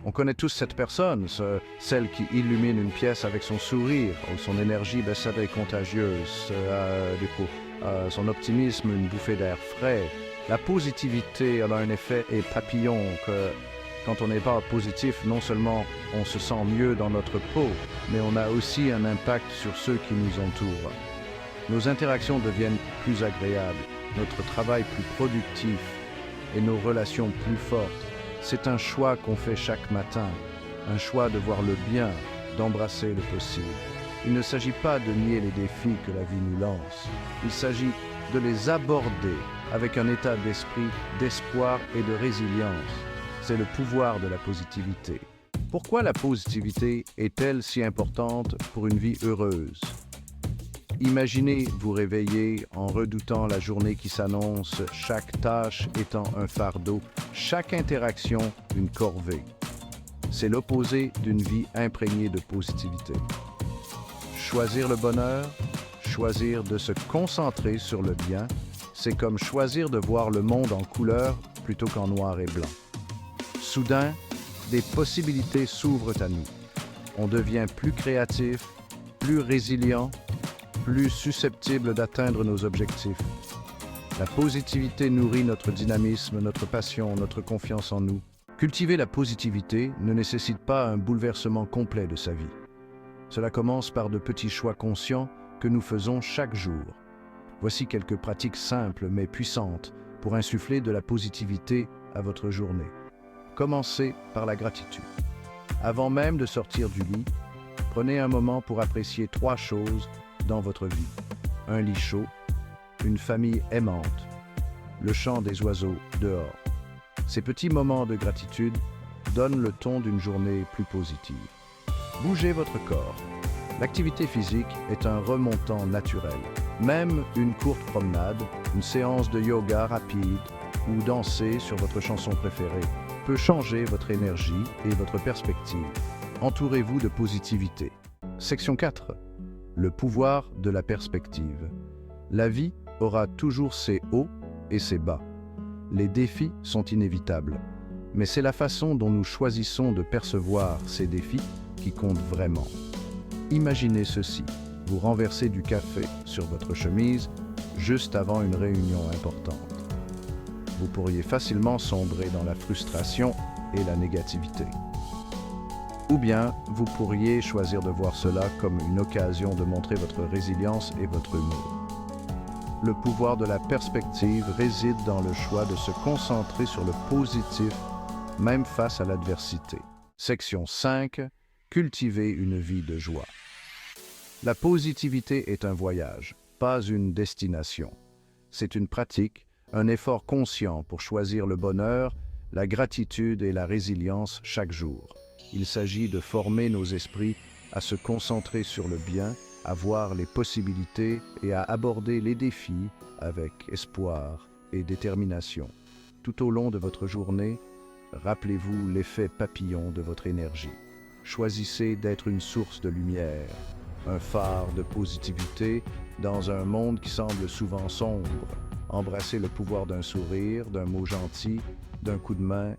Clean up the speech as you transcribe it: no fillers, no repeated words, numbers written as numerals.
On connaît tous cette personne, celle qui illumine une pièce avec son sourire, ou son énergie baissade et contagieuse, son optimisme une bouffée d'air frais. La positivité elle a un effet et papillon que quand on n'est pas positif, non seulement on se sent mieux dans notre peau, mais on a aussi un impact sur ceux qui nous entourent. Nos interactions deviennent plus agréables, notre travail plus productif et nos relations plus fortes. C'est un choix qu'on fait chaque matin, un choix de voir le bien, d'embrasser le possible. Il ne s'agit pas de nier les défis que la vie nous lance, il s'agit de les aborder avec un état d'esprit, d'espoir et de résilience. C'est le pouvoir de la positivité. Pourquoi la positivité est-elle si importante pour une vie heureuse? Imaginez vous réveiller en redoutant la journée qui s'annonce, chaque tâche étant un fardeau, chaque interaction une corvée. C'est l'opposé d'une vie imprégnée de positivité. Choisir le bonheur, choisir de se concentrer sur le bien, c'est comme choisir de voir le monde en couleur plutôt qu'en noir et blanc. Soudain, des possibilités s'ouvrent à nous. On devient plus créatif, plus résilient, plus susceptible d'atteindre nos objectifs. La positivité nourrit notre dynamisme, notre passion, notre confiance en nous. Cultiver la positivité ne nécessite pas un bouleversement complet de sa vie. Cela commence par de petits choix conscients que nous faisons chaque jour. Voici quelques pratiques simples mais puissantes pour insuffler de la positivité à votre journée. Commencez par la gratitude. Avant même de sortir du lit, prenez un moment pour apprécier 3 choses dans votre vie. Un lit chaud, une famille aimante, le chant des oiseaux dehors. Ces petits moments de gratitude donnent le ton d'une journée plus positive. Bougez votre corps. L'activité physique est un remontant naturel. Même une courte promenade, une séance de yoga rapide ou danser sur votre chanson préférée peut changer votre énergie et votre perspective. Entourez-vous de positivité. Section 4. Le pouvoir de la perspective. La vie aura toujours ses hauts et ses bas. Les défis sont inévitables, mais c'est la façon dont nous choisissons de percevoir ces défis qui compte vraiment. Imaginez ceci, vous renversez du café sur votre chemise juste avant une réunion importante. Vous pourriez facilement sombrer dans la frustration et la négativité. Ou bien, vous pourriez choisir de voir cela comme une occasion de montrer votre résilience et votre humour. Le pouvoir de la perspective réside dans le choix de se concentrer sur le positif, même face à l'adversité. Section 5. Cultiver une vie de joie. La positivité est un voyage, pas une destination. C'est une pratique, un effort conscient pour choisir le bonheur, la gratitude et la résilience chaque jour. Il s'agit de former nos esprits à se concentrer sur le bien, à voir les possibilités et à aborder les défis avec espoir et détermination. Tout au long de votre journée, rappelez-vous l'effet papillon de votre énergie. Choisissez d'être une source de lumière, un phare de positivité dans un monde qui semble souvent sombre. Embrassez le pouvoir d'un sourire, d'un mot gentil, d'un coup de main